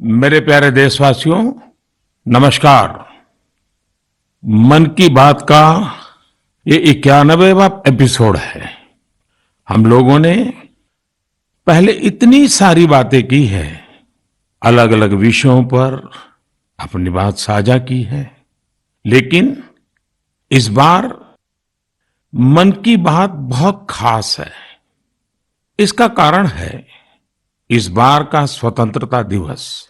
मेरे प्यारे देशवासियों, नमस्कार। मन की बात का ये 91वां एपिसोड है। हम लोगों ने पहले इतनी सारी बातें की है, अलग अलग विषयों पर अपनी बात साझा की है, लेकिन इस बार मन की बात बहुत खास है। इसका कारण है इस बार का स्वतंत्रता दिवस,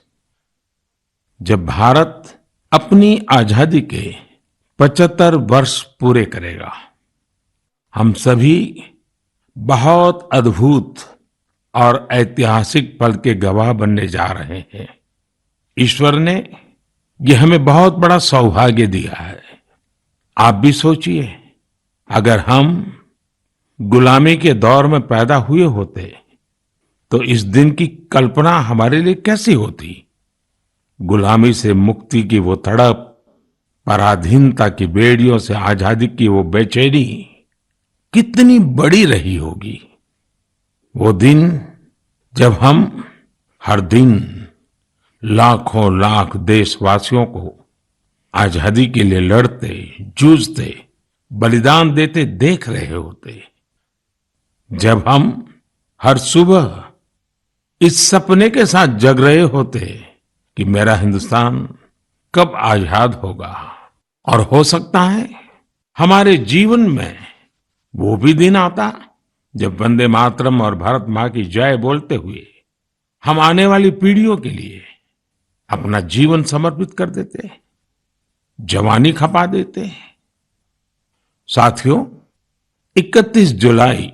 जब भारत अपनी आजादी के 75 वर्ष पूरे करेगा। हम सभी बहुत अद्भुत और ऐतिहासिक पल के गवाह बनने जा रहे हैं। ईश्वर ने ये हमें बहुत बड़ा सौभाग्य दिया है। आप भी सोचिए, अगर हम गुलामी के दौर में पैदा हुए होते तो इस दिन की कल्पना हमारे लिए कैसी होती। गुलामी से मुक्ति की वो तड़प, पराधीनता की बेड़ियों से आजादी की वो बेचैनी कितनी बड़ी रही होगी। वो दिन जब हम हर दिन लाखों लाख देशवासियों को आजादी के लिए लड़ते, जूझते, बलिदान देते देख रहे होते। जब हम हर सुबह इस सपने के साथ जग रहे होते कि मेरा हिंदुस्तान कब आजाद होगा, और हो सकता है हमारे जीवन में वो भी दिन आता जब वंदे मातरम और भारत मां की जय बोलते हुए हम आने वाली पीढ़ियों के लिए अपना जीवन समर्पित कर देते, जवानी खपा देते। साथियों, 31 जुलाई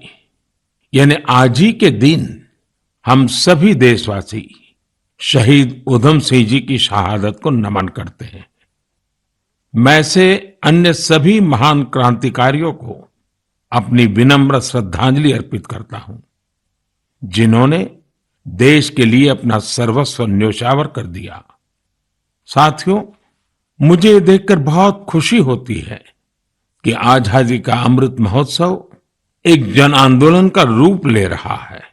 यानी आज ही के दिन हम सभी देशवासी शहीद उधम सिंह जी की शहादत को नमन करते हैं। मैं से अन्य सभी महान क्रांतिकारियों को अपनी विनम्र श्रद्धांजलि अर्पित करता हूं, जिन्होंने देश के लिए अपना सर्वस्व न्योछावर कर दिया। साथियों, मुझे ये देखकर बहुत खुशी होती है कि आजादी का अमृत महोत्सव एक जन आंदोलन का रूप ले रहा है।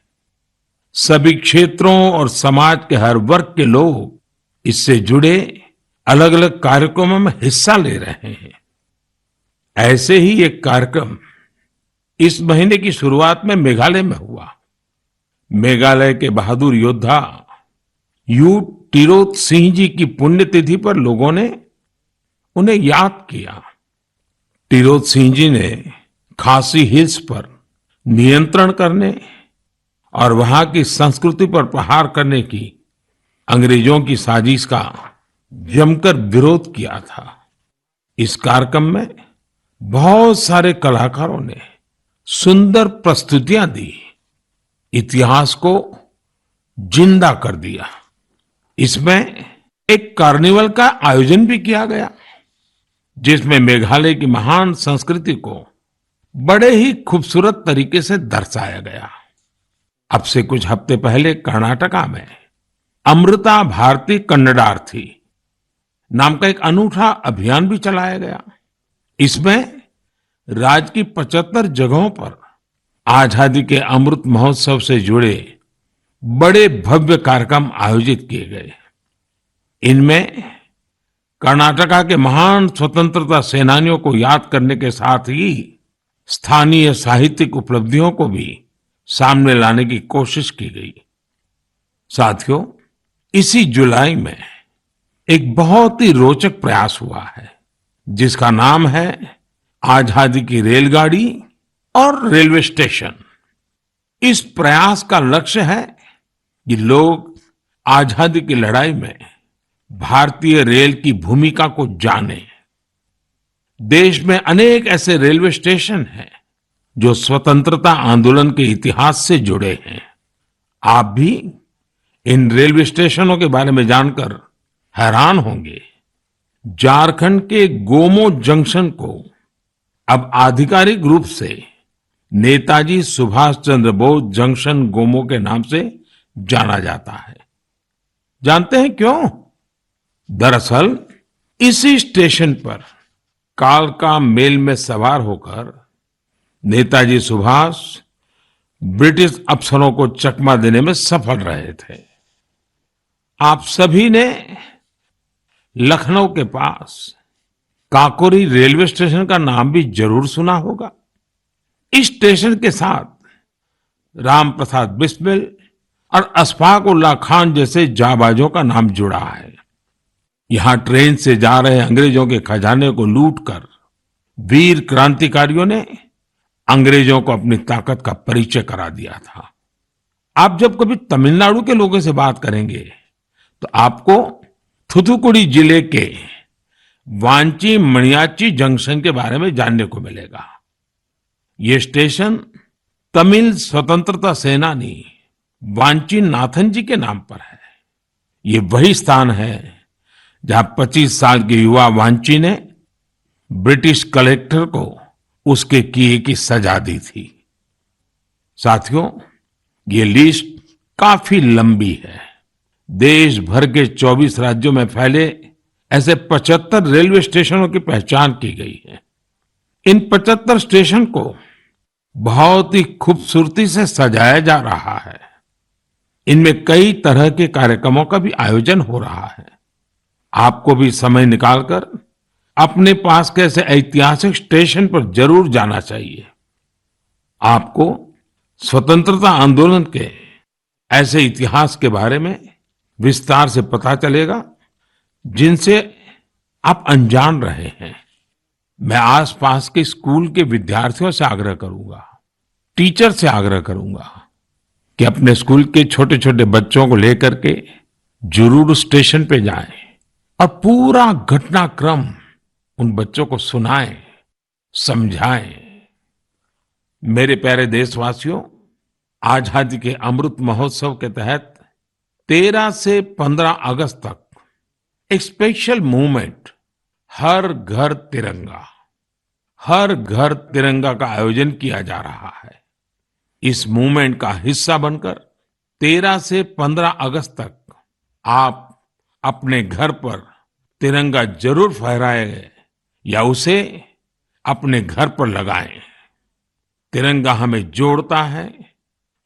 सभी क्षेत्रों और समाज के हर वर्ग के लोग इससे जुड़े अलग अलग कार्यक्रमों में हिस्सा ले रहे हैं। ऐसे ही एक कार्यक्रम इस महीने की शुरुआत में मेघालय में हुआ। मेघालय के बहादुर योद्धा यू टिरोत सिंह जी की पुण्यतिथि पर लोगों ने उन्हें याद किया। टिरोत सिंह जी ने खासी हिल्स पर नियंत्रण करने और वहां की संस्कृति पर प्रहार करने की अंग्रेजों की साजिश का जमकर विरोध किया था। इस कार्यक्रम में बहुत सारे कलाकारों ने सुंदर प्रस्तुतियां दी, इतिहास को जिंदा कर दिया। इसमें एक कार्निवल का आयोजन भी किया गया, जिसमें मेघालय की महान संस्कृति को बड़े ही खूबसूरत तरीके से दर्शाया गया। अब से कुछ हफ्ते पहले कर्नाटका में अमृता भारती कन्नडार्थी नाम का एक अनूठा अभियान भी चलाया गया। इसमें राज्य की 75 जगहों पर आजादी के अमृत महोत्सव से जुड़े बड़े भव्य कार्यक्रम आयोजित किए गए। इनमें कर्नाटका के महान स्वतंत्रता सेनानियों को याद करने के साथ ही स्थानीय साहित्यिक उपलब्धियों को भी सामने लाने की कोशिश की गई। साथियों, इसी जुलाई में एक बहुत ही रोचक प्रयास हुआ है, जिसका नाम है आजादी की रेलगाड़ी और रेलवे स्टेशन। इस प्रयास का लक्ष्य है कि लोग आजादी की लड़ाई में भारतीय रेल की भूमिका को जानें। देश में अनेक ऐसे रेलवे स्टेशन हैं जो स्वतंत्रता आंदोलन के इतिहास से जुड़े हैं। आप भी इन रेलवे स्टेशनों के बारे में जानकर हैरान होंगे। झारखंड के गोमो जंक्शन को अब आधिकारिक रूप से नेताजी सुभाष चंद्र बोस जंक्शन गोमो के नाम से जाना जाता है। जानते हैं क्यों? दरअसल इसी स्टेशन पर कालका मेल में सवार होकर नेताजी सुभाष ब्रिटिश अफसरों को चकमा देने में सफल रहे थे। आप सभी ने लखनऊ के पास काकोरी रेलवे स्टेशन का नाम भी जरूर सुना होगा। इस स्टेशन के साथ राम प्रसाद बिस्मिल और अशफाक उल्लाह खान जैसे जाबाजों का नाम जुड़ा है। यहां ट्रेन से जा रहे अंग्रेजों के खजाने को लूटकर वीर क्रांतिकारियों ने अंग्रेजों को अपनी ताकत का परिचय करा दिया था। आप जब कभी तमिलनाडु के लोगों से बात करेंगे तो आपको थुथुकुडी जिले के वांची मणियाच्ची जंक्शन के बारे में जानने को मिलेगा। ये स्टेशन तमिल स्वतंत्रता सेनानी वांची नाथन जी के नाम पर है। ये वही स्थान है जहां 25 साल के युवा वांची ने ब्रिटिश कलेक्टर को उसके किए की सजा दी थी। साथियों, ये लिस्ट काफी लंबी है। देश भर के 24 राज्यों में फैले ऐसे 75 रेलवे स्टेशनों की पहचान की गई है। इन 75 स्टेशन को बहुत ही खूबसूरती से सजाया जा रहा है। इनमें कई तरह के कार्यक्रमों का भी आयोजन हो रहा है। आपको भी समय निकालकर अपने पास के ऐसे ऐतिहासिक स्टेशन पर जरूर जाना चाहिए। आपको स्वतंत्रता आंदोलन के ऐसे इतिहास के बारे में विस्तार से पता चलेगा जिनसे आप अनजान रहे हैं। मैं आसपास के स्कूल के विद्यार्थियों से आग्रह करूंगा, टीचर से आग्रह करूंगा कि अपने स्कूल के छोटे छोटे बच्चों को लेकर के जरूर स्टेशन पे जाएं और पूरा घटनाक्रम उन बच्चों को सुनाएं, समझाएं। मेरे प्यारे देशवासियों, आजादी के अमृत महोत्सव के तहत 13 से 15 अगस्त तक एक स्पेशल मूवमेंट हर घर तिरंगा का आयोजन किया जा रहा है। इस मूवमेंट का हिस्सा बनकर 13 से 15 अगस्त तक आप अपने घर पर तिरंगा जरूर फहराएं या उसे अपने घर पर लगाएं। तिरंगा हमें जोड़ता है,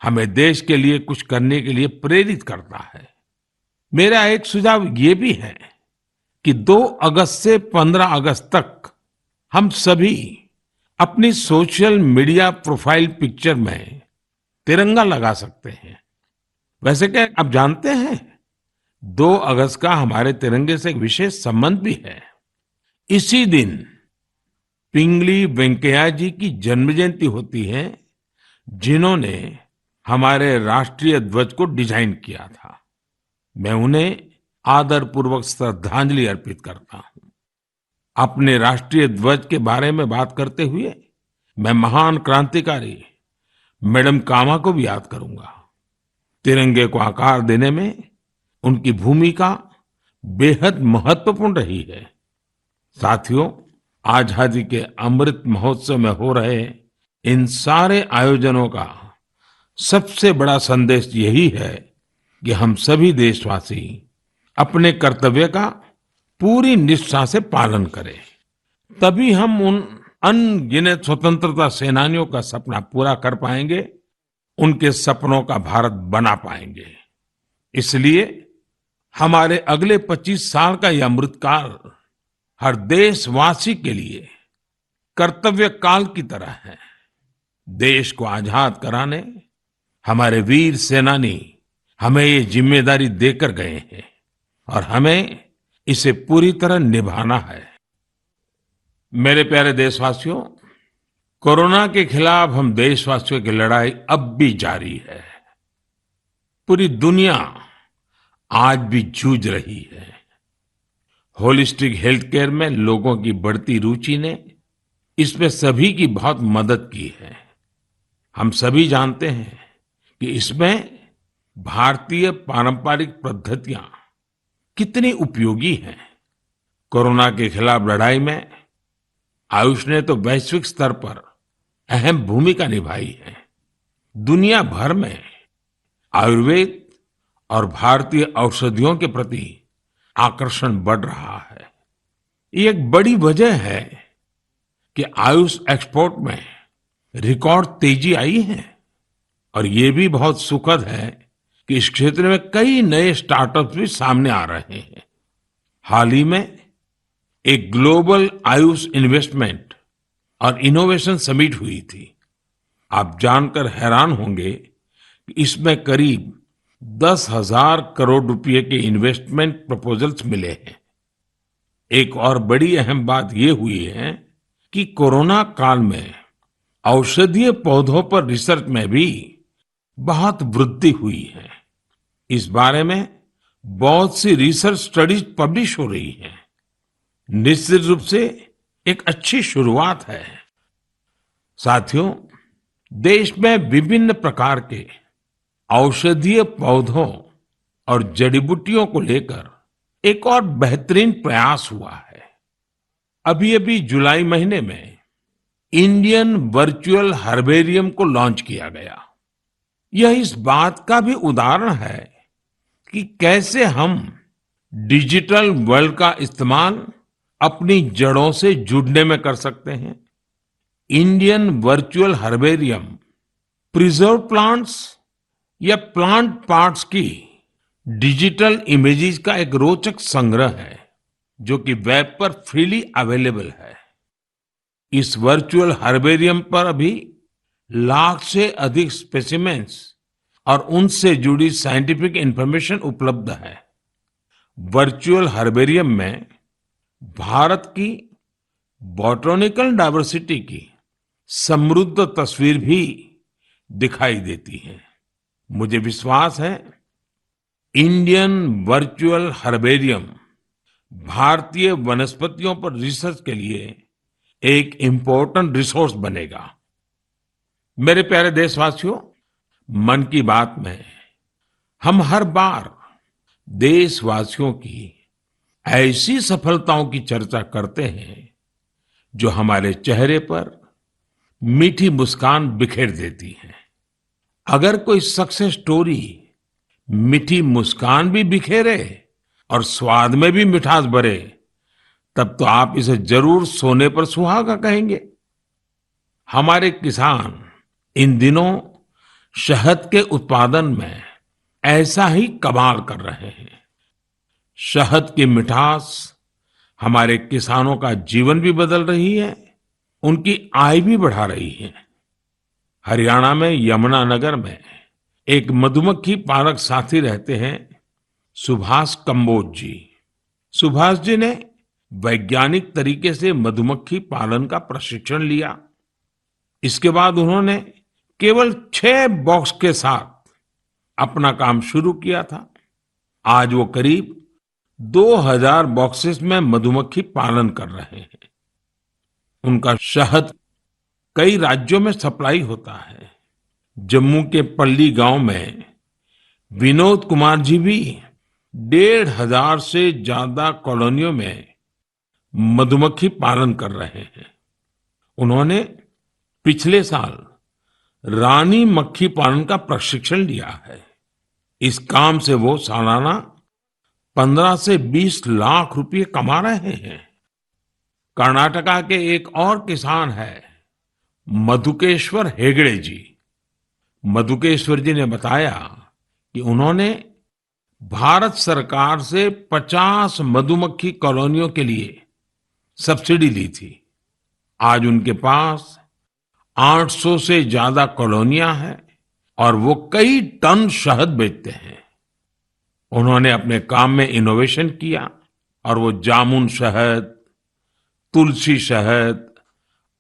हमें देश के लिए कुछ करने के लिए प्रेरित करता है। मेरा एक सुझाव ये भी है कि 2 अगस्त से 15 अगस्त तक हम सभी अपनी सोशल मीडिया प्रोफाइल पिक्चर में तिरंगा लगा सकते हैं। वैसे क्या आप जानते हैं 2 अगस्त का हमारे तिरंगे से एक विशेष संबंध भी है। इसी दिन पिंगली वेंकैया जी की जन्म जयंती होती है, जिन्होंने हमारे राष्ट्रीय ध्वज को डिजाइन किया था। मैं उन्हें आदरपूर्वक श्रद्धांजलि अर्पित करता हूं। अपने राष्ट्रीय ध्वज के बारे में बात करते हुए मैं महान क्रांतिकारी मैडम कामा को भी याद करूंगा। तिरंगे को आकार देने में उनकी भूमिका बेहद महत्वपूर्ण रही है। साथियों, आजादी के अमृत महोत्सव में हो रहे इन सारे आयोजनों का सबसे बड़ा संदेश यही है कि हम सभी देशवासी अपने कर्तव्य का पूरी निष्ठा से पालन करें। तभी हम उन अनगिनत स्वतंत्रता सेनानियों का सपना पूरा कर पाएंगे, उनके सपनों का भारत बना पाएंगे। इसलिए हमारे अगले 25 साल का यह अमृतकाल हर देशवासी के लिए कर्तव्य काल की तरह है। देश को आजाद कराने हमारे वीर सेनानी हमें ये जिम्मेदारी देकर गए हैं और हमें इसे पूरी तरह निभाना है। मेरे प्यारे देशवासियों, कोरोना के खिलाफ हम देशवासियों की लड़ाई अब भी जारी है। पूरी दुनिया आज भी जूझ रही है। होलिस्टिक हेल्थ केयर में लोगों की बढ़ती रुचि ने इसमें सभी की बहुत मदद की है। हम सभी जानते हैं कि इसमें भारतीय पारंपरिक पद्धतियां कितनी उपयोगी हैं। कोरोना के खिलाफ लड़ाई में आयुष ने तो वैश्विक स्तर पर अहम भूमिका निभाई है। दुनिया भर में आयुर्वेद और भारतीय औषधियों के प्रति आकर्षण बढ़ रहा है। ये एक बड़ी वजह है कि आयुष एक्सपोर्ट में रिकॉर्ड तेजी आई है और ये भी बहुत सुखद है कि इस क्षेत्र में कई नए स्टार्टअप्स भी सामने आ रहे हैं। हाल ही में एक ग्लोबल आयुष इन्वेस्टमेंट और इनोवेशन समिट हुई थी। आप जानकर हैरान होंगे कि इसमें करीब 10,000 करोड़ रुपए के इन्वेस्टमेंट प्रपोजल्स मिले हैं। एक और बड़ी अहम बात ये हुई है कि कोरोना काल में औषधीय पौधों पर रिसर्च में भी बहुत वृद्धि हुई है। इस बारे में बहुत सी रिसर्च स्टडीज पब्लिश हो रही हैं। निश्चित रूप से एक अच्छी शुरुआत है। साथियों, देश में विभिन्न प्रकार के औषधीय पौधों और जड़ी बूटियों को लेकर एक और बेहतरीन प्रयास हुआ है। अभी अभी जुलाई महीने में इंडियन वर्चुअल हर्बेरियम को लॉन्च किया गया। यह इस बात का भी उदाहरण है कि कैसे हम डिजिटल वर्ल्ड का इस्तेमाल अपनी जड़ों से जुड़ने में कर सकते हैं। Indian virtual herbarium preserve plants या प्लांट पार्ट्स की डिजिटल इमेजेस का एक रोचक संग्रह है जो कि वेब पर फ्रीली अवेलेबल है। इस वर्चुअल हर्बेरियम पर अभी लाख से अधिक स्पेसिमेंस और उनसे जुड़ी साइंटिफिक इंफॉर्मेशन उपलब्ध है। वर्चुअल हर्बेरियम में भारत की बॉटनिकल डाइवर्सिटी की समृद्ध तस्वीर भी दिखाई देती है। मुझे विश्वास है इंडियन वर्चुअल हर्बेरियम भारतीय वनस्पतियों पर रिसर्च के लिए एक इम्पोर्टेंट रिसोर्स बनेगा। मेरे प्यारे देशवासियों, मन की बात में हम हर बार देशवासियों की ऐसी सफलताओं की चर्चा करते हैं जो हमारे चेहरे पर मीठी मुस्कान बिखेर देती है। अगर कोई सक्सेस स्टोरी मीठी मुस्कान भी बिखेरे और स्वाद में भी मिठास भरे, तब तो आप इसे जरूर सोने पर सुहागा कहेंगे। हमारे किसान इन दिनों शहद के उत्पादन में ऐसा ही कमाल कर रहे हैं। शहद की मिठास हमारे किसानों का जीवन भी बदल रही है, उनकी आय भी बढ़ा रही है। हरियाणा में यमुनानगर में एक मधुमक्खी पालक साथी रहते हैं, सुभाष कंबोज जी। सुभाष जी ने वैज्ञानिक तरीके से मधुमक्खी पालन का प्रशिक्षण लिया। इसके बाद उन्होंने केवल 6 बॉक्स के साथ अपना काम शुरू किया था। आज वो करीब 2000 बॉक्सेस में मधुमक्खी पालन कर रहे हैं। उनका शहद कई राज्यों में सप्लाई होता है। जम्मू के पल्ली गांव में विनोद कुमार जी भी 1500 से ज्यादा कॉलोनियों में मधुमक्खी पालन कर रहे हैं। उन्होंने पिछले साल रानी मक्खी पालन का प्रशिक्षण लिया है। इस काम से वो सालाना 15 से 20 लाख रुपए कमा रहे हैं। कर्नाटका के एक और किसान है मधुकेश्वर हेगड़े जी। मधुकेश्वर जी ने बताया कि उन्होंने भारत सरकार से 50 मधुमक्खी कॉलोनियों के लिए सब्सिडी ली थी। आज उनके पास 800 से ज्यादा कॉलोनियां हैं और वो कई टन शहद बेचते हैं। उन्होंने अपने काम में इनोवेशन किया और वो जामुन शहद, तुलसी शहद,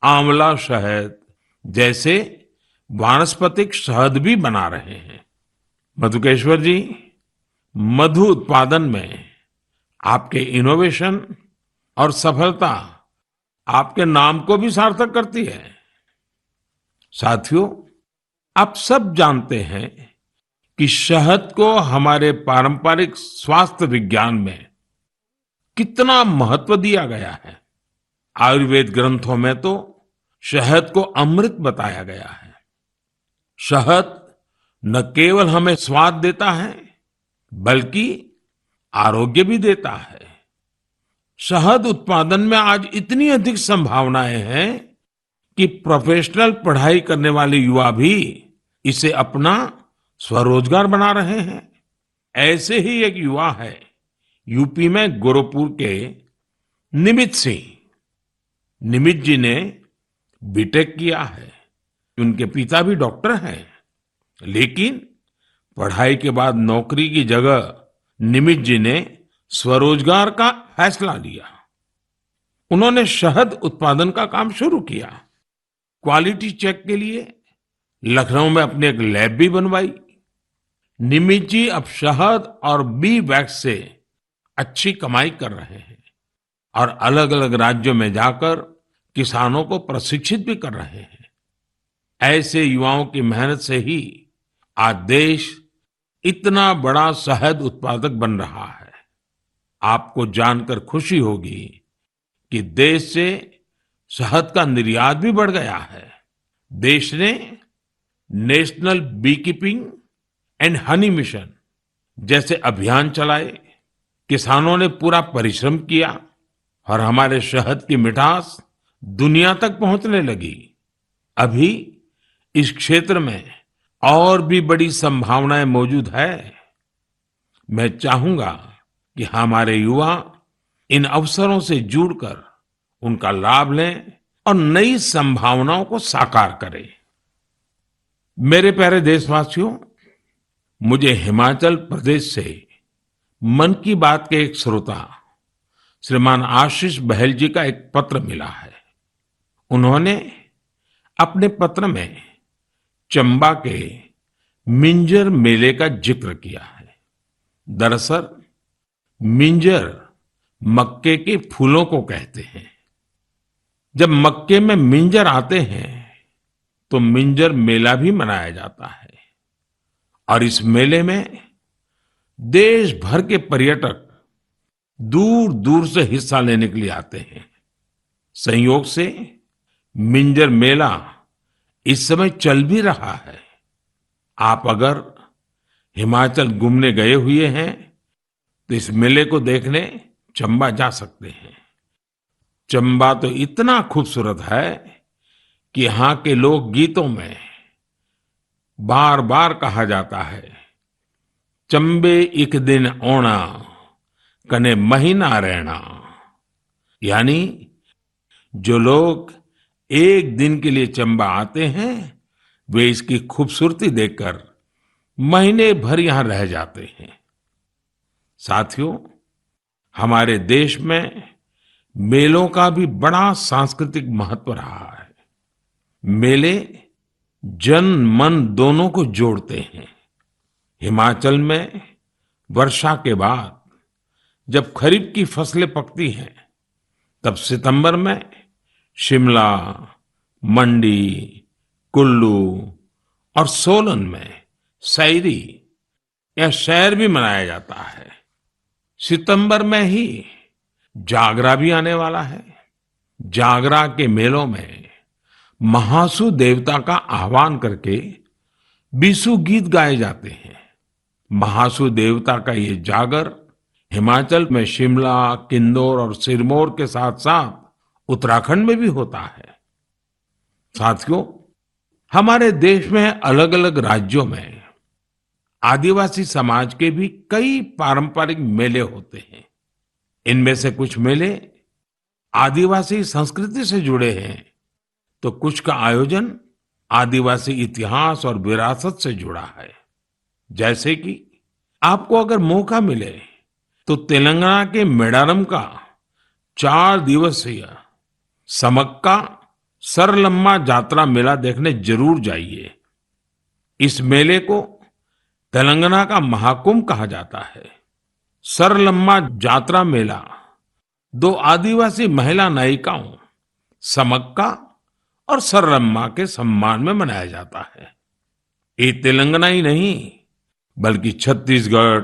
आंवला शहद जैसे वानस्पतिक शहद भी बना रहे हैं। मधुकेश्वर जी, मधु उत्पादन में आपके इनोवेशन और सफलता आपके नाम को भी सार्थक करती है। साथियों, आप सब जानते हैं कि शहद को हमारे पारंपरिक स्वास्थ्य विज्ञान में कितना महत्व दिया गया है। आयुर्वेद ग्रंथों में तो शहद को अमृत बताया गया है। शहद न केवल हमें स्वाद देता है बल्कि आरोग्य भी देता है। शहद उत्पादन में आज इतनी अधिक संभावनाएं हैं कि प्रोफेशनल पढ़ाई करने वाले युवा भी इसे अपना स्वरोजगार बना रहे हैं। ऐसे ही एक युवा है यूपी में गोरखपुर के निमित सिंह। निमित जी ने बीटेक किया है। उनके पिता भी डॉक्टर हैं, लेकिन पढ़ाई के बाद नौकरी की जगह निमित जी ने स्वरोजगार का फैसला लिया। उन्होंने शहद उत्पादन का काम शुरू किया। क्वालिटी चेक के लिए लखनऊ में अपनी एक लैब भी बनवाई। निमित जी अब शहद और बी वैक्स से अच्छी कमाई कर रहे हैं और अलग अलग राज्यों में जाकर किसानों को प्रशिक्षित भी कर रहे हैं। ऐसे युवाओं की मेहनत से ही आज देश इतना बड़ा शहद उत्पादक बन रहा है। आपको जानकर खुशी होगी कि देश से शहद का निर्यात भी बढ़ गया है। देश ने national bee keeping and honey mission जैसे अभियान चलाए। किसानों ने पूरा परिश्रम किया और हमारे शहद की मिठास दुनिया तक पहुंचने लगी। अभी इस क्षेत्र में और भी बड़ी संभावनाएं मौजूद है। मैं चाहूंगा कि हमारे युवा इन अवसरों से जुड़कर उनका लाभ लें और नई संभावनाओं को साकार करें। मेरे प्यारे देशवासियों, मुझे हिमाचल प्रदेश से मन की बात के एक श्रोता श्रीमान आशीष बहल जी का एक पत्र मिला है। उन्होंने अपने पत्र में चंबा के मिंजर मेले का जिक्र किया है। दरअसल मिंजर मक्के के फूलों को कहते हैं। जब मक्के में मिंजर आते हैं तो मिंजर मेला भी मनाया जाता है और इस मेले में देश भर के पर्यटक दूर दूर से हिस्सा लेने के लिए आते हैं। संयोग से मिंजर मेला इस समय चल भी रहा है। आप अगर हिमाचल घूमने गए हुए हैं तो इस मेले को देखने चंबा जा सकते हैं। चंबा तो इतना खूबसूरत है कि यहाँ के लोक गीतों में बार बार कहा जाता है, चंबे एक दिन ओना कने महीना रहना। यानी जो लोग एक दिन के लिए चंबा आते हैं वे इसकी खूबसूरती देखकर महीने भर यहां रह जाते हैं। साथियों, हमारे देश में मेलों का भी बड़ा सांस्कृतिक महत्व रहा है। मेले जन मन दोनों को जोड़ते हैं। हिमाचल में वर्षा के बाद जब खरीफ की फसलें पकती हैं, तब सितंबर में शिमला, मंडी, कुल्लू और सोलन में सैरी या शहर भी मनाया जाता है। सितंबर में ही जागरा भी आने वाला है। जागरा के मेलों में महासू देवता का आह्वान करके बीसू गीत गाए जाते हैं। महासू देवता का ये जागर हिमाचल में शिमला, किन्नौर और सिरमौर के साथ साथ उत्तराखंड में भी होता है। साथियों, हमारे देश में अलग अलग राज्यों में आदिवासी समाज के भी कई पारंपरिक मेले होते हैं। इनमें से कुछ मेले आदिवासी संस्कृति से जुड़े हैं तो कुछ का आयोजन आदिवासी इतिहास और विरासत से जुड़ा है। जैसे कि आपको अगर मौका मिले तो तेलंगाना के मेडारम का 4 दिवसीय समक्का सरलम्मा जात्रा मेला देखने जरूर जाइए। इस मेले को तेलंगाना का महाकुंभ कहा जाता है। सरलम्मा जात्रा मेला 2 आदिवासी महिला नायिकाओं समक्का और सरलम्मा के सम्मान में मनाया जाता है। ये तेलंगाना ही नहीं बल्कि छत्तीसगढ़,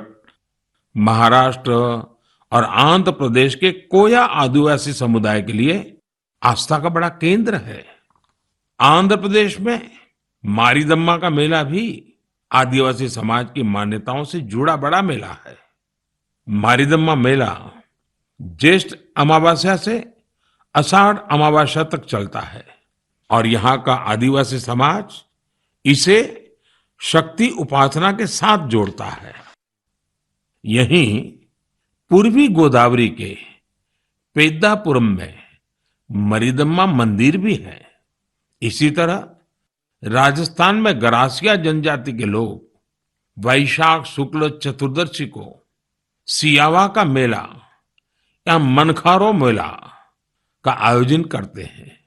महाराष्ट्र और आंध्र प्रदेश के कोया आदिवासी समुदाय के लिए आस्था का बड़ा केंद्र है। आंध्र प्रदेश में मारीदम्मा का मेला भी आदिवासी समाज की मान्यताओं से जुड़ा बड़ा मेला है। मारीदम्मा मेला ज्येष्ठ अमावस्या से आषाढ़ अमावस्या तक चलता है और यहाँ का आदिवासी समाज इसे शक्ति उपासना के साथ जोड़ता है। यहीं पूर्वी गोदावरी के पेद्दापुरम में मरिदम्मा मंदिर भी है। इसी तरह राजस्थान में गरासिया जनजाति के लोग वैशाख शुक्ल चतुर्दशी को सियावा का मेला या मनखारो मेला का आयोजन करते हैं।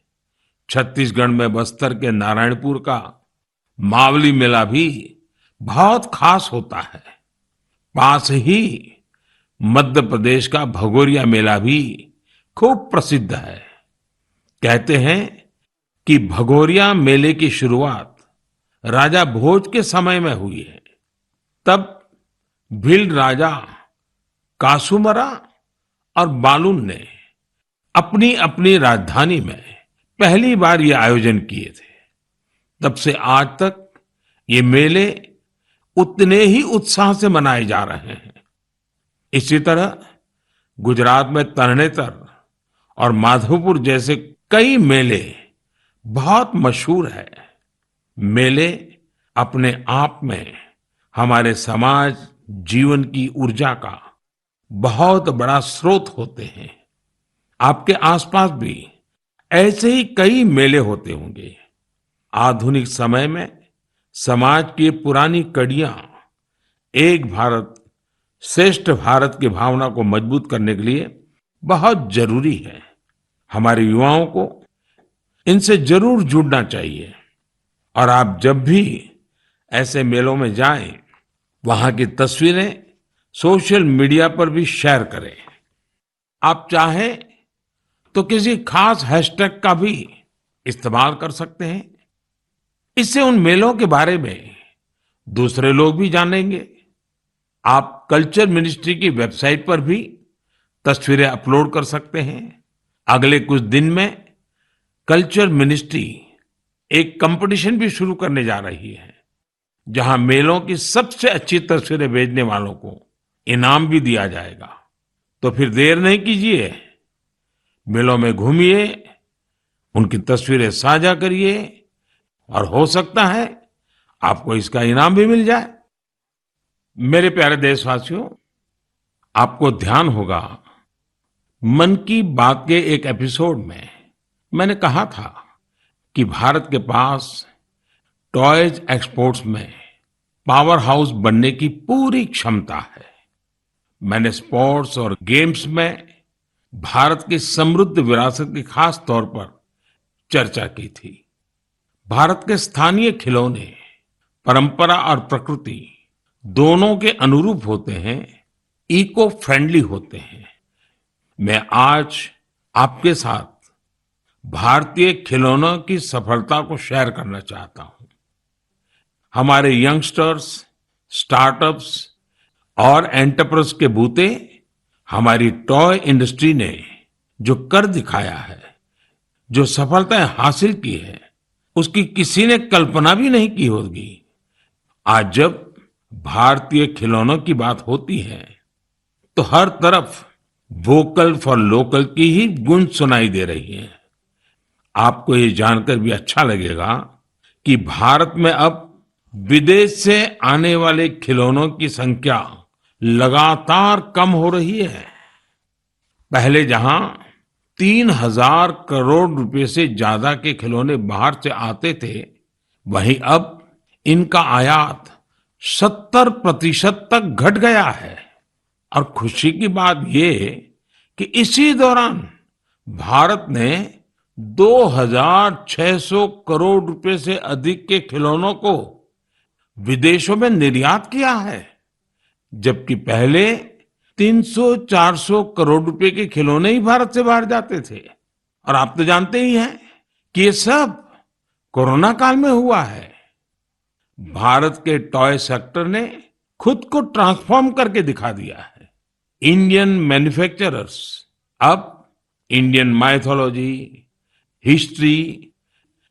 छत्तीसगढ़ में बस्तर के नारायणपुर का मावली मेला भी बहुत खास होता है। पास ही मध्य प्रदेश का भगोरिया मेला भी खूब प्रसिद्ध है। कहते हैं कि भगोरिया मेले की शुरुआत राजा भोज के समय में हुई है। तब भील राजा कासूमरा और बालून ने अपनी अपनी राजधानी में पहली बार ये आयोजन किए थे। तब से आज तक ये मेले उतने ही उत्साह से मनाए जा रहे हैं। इसी तरह गुजरात में तरणेतर और माधवपुर जैसे कई मेले बहुत मशहूर है। मेले अपने आप में हमारे समाज जीवन की ऊर्जा का बहुत बड़ा स्रोत होते हैं। आपके आसपास भी ऐसे ही कई मेले होते होंगे। आधुनिक समय में समाज की पुरानी कड़ियां एक भारत श्रेष्ठ भारत की भावना को मजबूत करने के लिए बहुत जरूरी है। हमारे युवाओं को इनसे जरूर जुड़ना चाहिए। और आप जब भी ऐसे मेलों में जाएं, वहां की तस्वीरें सोशल मीडिया पर भी शेयर करें। आप चाहें तो किसी खास हैशटैग का भी इस्तेमाल कर सकते हैं। इससे उन मेलों के बारे में दूसरे लोग भी जानेंगे। आप कल्चर मिनिस्ट्री की वेबसाइट पर भी तस्वीरें अपलोड कर सकते हैं। अगले कुछ दिन में कल्चर मिनिस्ट्री एक कंपटीशन भी शुरू करने जा रही है, जहां मेलों की सबसे अच्छी तस्वीरें भेजने वालों को इनाम भी दिया जाएगा। तो फिर देर नहीं कीजिए, मेलों में घूमिए, उनकी तस्वीरें साझा करिए और हो सकता है आपको इसका इनाम भी मिल जाए। मेरे प्यारे देशवासियों, आपको ध्यान होगा मन की बात के एक एपिसोड में मैंने कहा था कि भारत के पास टॉयज एक्सपोर्ट्स में पावर हाउस बनने की पूरी क्षमता है। मैंने स्पोर्ट्स और गेम्स में भारत की समृद्ध विरासत की खास तौर पर चर्चा की थी। भारत के स्थानीय खिलौने परंपरा और प्रकृति दोनों के अनुरूप होते हैं, इको फ्रेंडली होते हैं। मैं आज आपके साथ भारतीय खिलौनों की सफलता को शेयर करना चाहता हूं। हमारे यंगस्टर्स, स्टार्टअप्स और एंटरप्रेन्योर्स के बूते हमारी टॉय इंडस्ट्री ने जो कर दिखाया है, जो सफलताएं हासिल की है, उसकी किसी ने कल्पना भी नहीं की होगी। आज जब भारतीय खिलौनों की बात होती है तो हर तरफ वोकल फॉर लोकल की ही गूंज सुनाई दे रही है। आपको ये जानकर भी अच्छा लगेगा कि भारत में अब विदेश से आने वाले खिलौनों की संख्या लगातार कम हो रही है। पहले जहां 3,000 करोड़ रुपए से ज्यादा के खिलौने बाहर से आते थे, वहीं अब इनका आयात 70% तक घट गया है। और खुशी की बात यह कि इसी दौरान भारत ने 2,600 करोड़ रुपए से अधिक के खिलौनों को विदेशों में निर्यात किया है, जबकि पहले 300-400 करोड़ रुपए के खिलौने ही भारत से बाहर जाते थे। और आप तो जानते ही हैं कि ये सब कोरोना काल में हुआ है। भारत के टॉय सेक्टर ने खुद को ट्रांसफॉर्म करके दिखा दिया है। इंडियन मैन्युफैक्चरर्स अब इंडियन माइथोलॉजी, हिस्ट्री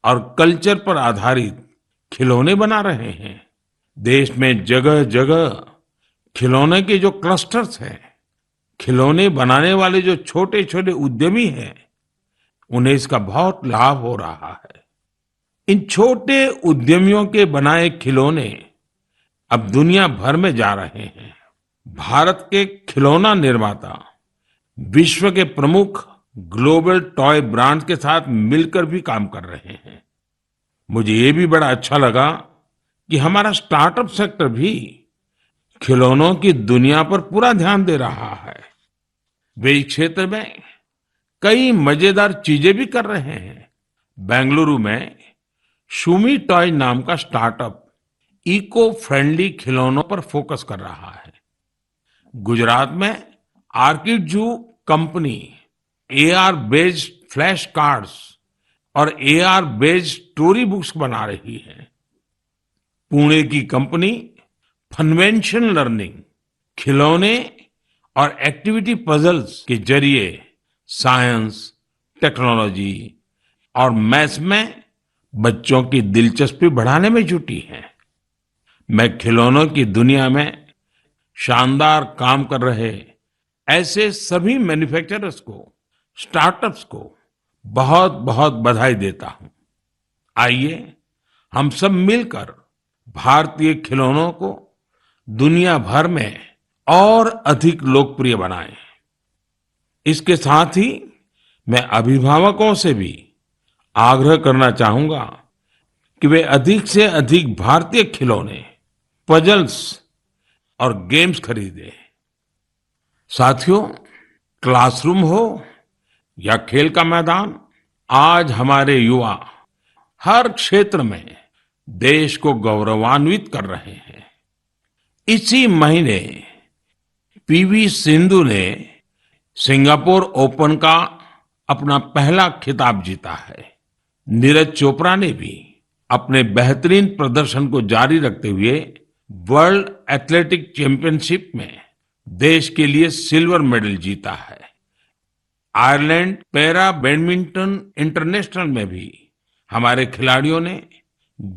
और कल्चर पर आधारित खिलौने बना रहे हैं। देश में जगह जगह खिलौने के जो क्लस्टर्स हैं, खिलौने बनाने वाले जो छोटे छोटे उद्यमी हैं, उन्हें इसका बहुत लाभ हो रहा है। इन छोटे उद्यमियों के बनाए खिलौने अब दुनिया भर में जा रहे हैं। भारत के खिलौना निर्माता विश्व के प्रमुख ग्लोबल टॉय ब्रांड्स के साथ मिलकर भी काम कर रहे हैं। मुझे ये भी बड़ा अच्छा लगा कि हमारा स्टार्टअप सेक्टर भी खिलौनों की दुनिया पर पूरा ध्यान दे रहा है। वे इस क्षेत्र में कई मजेदार चीजें भी कर रहे हैं। बेंगलुरु में शूमी टॉय नाम का स्टार्टअप इको फ्रेंडली खिलौनों पर फोकस कर रहा है। गुजरात में आर्किडजू company AR based flash cards और एआर बेस्ड स्टोरी बुक्स बना रही है। पुणे की कंपनी फनवेंशन लर्निंग खिलौने और एक्टिविटी पजल्स के जरिए साइंस, टेक्नोलॉजी और मैथ्स में बच्चों की दिलचस्पी बढ़ाने में जुटी है। मैं खिलौनों की दुनिया में शानदार काम कर रहे ऐसे सभी मैन्युफैक्चरर्स को, स्टार्टअप्स को बहुत बहुत बधाई देता हूं। आइए हम सब मिलकर भारतीय खिलौनों को दुनिया भर में और अधिक लोकप्रिय बनाएं। इसके साथ ही मैं अभिभावकों से भी आग्रह करना चाहूंगा कि वे अधिक से अधिक भारतीय खिलौने, पजल्स और गेम्स खरीदें। साथियों, क्लासरूम हो या खेल का मैदान, आज हमारे युवा हर क्षेत्र में देश को गौरवान्वित कर रहे हैं। इसी महीने पीवी सिंधु ने सिंगापुर ओपन का अपना पहला खिताब जीता है। नीरज चोपड़ा ने भी अपने बेहतरीन प्रदर्शन को जारी रखते हुए वर्ल्ड एथलेटिक चैंपियनशिप में देश के लिए सिल्वर मेडल जीता है। आयरलैंड पैरा बैडमिंटन इंटरनेशनल में भी हमारे खिलाड़ियों ने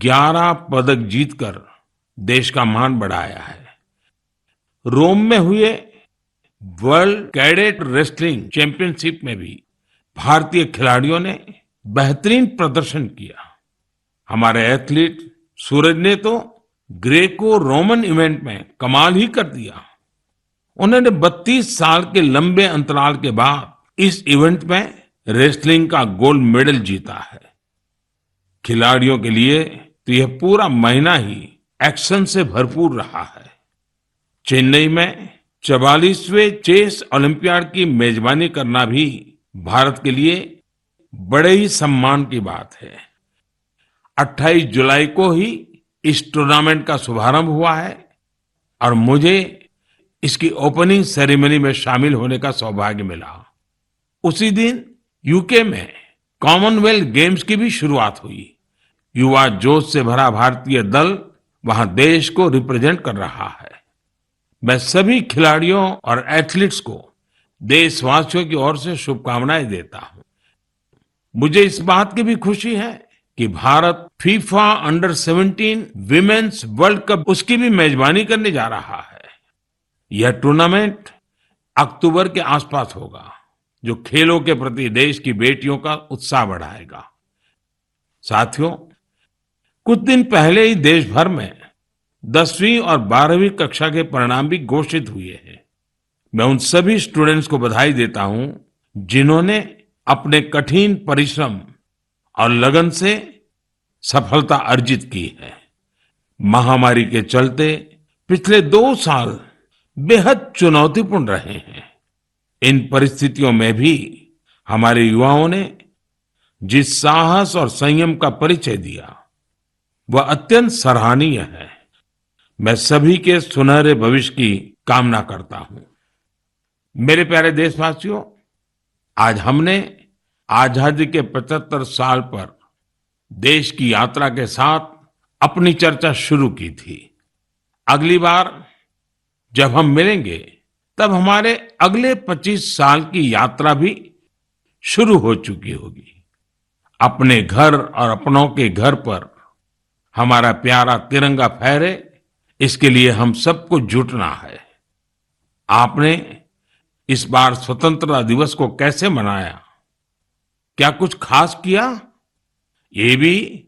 11 पदक जीतकर देश का मान बढ़ाया है। रोम में हुए वर्ल्ड कैडेट रेसलिंग चैंपियनशिप में भी भारतीय खिलाड़ियों ने बेहतरीन प्रदर्शन किया। हमारे एथलीट सूरज ने तो ग्रेको रोमन इवेंट में कमाल ही कर दिया। उन्होंने 32 साल के लंबे अंतराल के बाद इस इवेंट में रेसलिंग का गोल्ड मेडल जीता है। खिलाड़ियों के लिए तो यह पूरा महीना ही एक्शन से भरपूर रहा है। चेन्नई में 44वें चेस ओलंपियाड की मेजबानी करना भी भारत के लिए बड़े ही सम्मान की बात है। 28 जुलाई को ही इस टूर्नामेंट का शुभारंभ हुआ है और मुझे इसकी ओपनिंग सेरेमनी में शामिल होने का सौभाग्य मिला। उसी दिन यूके में कॉमनवेल्थ गेम्स की भी शुरुआत हुई। युवा जोश से भरा भारतीय दल वहां देश को रिप्रेजेंट कर रहा है। मैं सभी खिलाड़ियों और एथलीट्स को देशवासियों की ओर से शुभकामनाएं देता हूं। मुझे इस बात की भी खुशी है कि Bharat FIFA under 17 women's world cup उसकी भी मेजबानी करने जा रहा है। यह टूर्नामेंट अक्टूबर के आसपास होगा, जो खेलों के प्रति देश की बेटियों का उत्साह बढ़ाएगा। साथियों, कुछ दिन पहले ही देश भर में 10वीं और 12वीं कक्षा के परिणाम भी घोषित हुए हैं। मैं उन सभी स्टूडेंट्स को बधाई देता हूं जिन्होंने अपने कठिन परिश्रम और लगन से सफलता अर्जित की है। महामारी के चलते पिछले 2 साल बेहद चुनौतीपूर्ण रहे हैं। इन परिस्थितियों में भी हमारे युवाओं ने जिस साहस और संयम का परिचय दिया, वह अत्यंत सराहनीय है। मैं सभी के सुनहरे भविष्य की कामना करता हूं। मेरे प्यारे देशवासियों, आज हमने आजादी के 75 साल पर देश की यात्रा के साथ अपनी चर्चा शुरू की थी। अगली बार जब हम मिलेंगे तब हमारे अगले 25 साल की यात्रा भी शुरू हो चुकी होगी। अपने घर और अपनों के घर पर हमारा प्यारा तिरंगा फहरे, इसके लिए हम सबको जुटना है। आपने इस बार स्वतंत्रता दिवस को कैसे मनाया? क्या कुछ खास किया? ये भी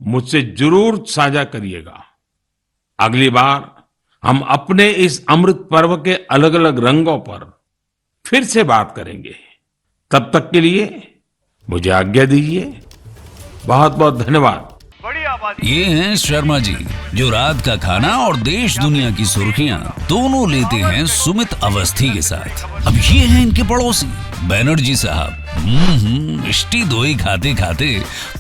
मुझसे जरूर साझा करिएगा। अगली बार हम अपने इस अमृत पर्व के अलग अलग रंगों पर फिर से बात करेंगे। तब तक के लिए मुझे आज्ञा दीजिए। बहुत बहुत धन्यवाद। ये हैं शर्मा जी, जो रात का खाना और देश दुनिया की सुर्खियां दोनों लेते हैं सुमित अवस्थी के साथ। अब ये हैं इनके पड़ोसी बनर्जी साहब। मिष्टी दोई खाते खाते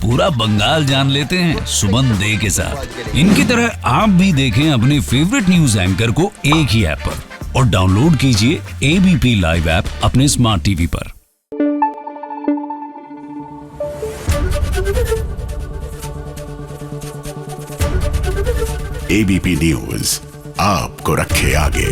पूरा बंगाल जान लेते हैं सुमन दे के साथ। इनकी तरह आप भी देखें अपने फेवरेट न्यूज एंकर को एक ही ऐप पर और डाउनलोड कीजिए एबीपी लाइव ऐप अपने स्मार्ट टीवी पर। एबीपी न्यूज आपको रखे आगे।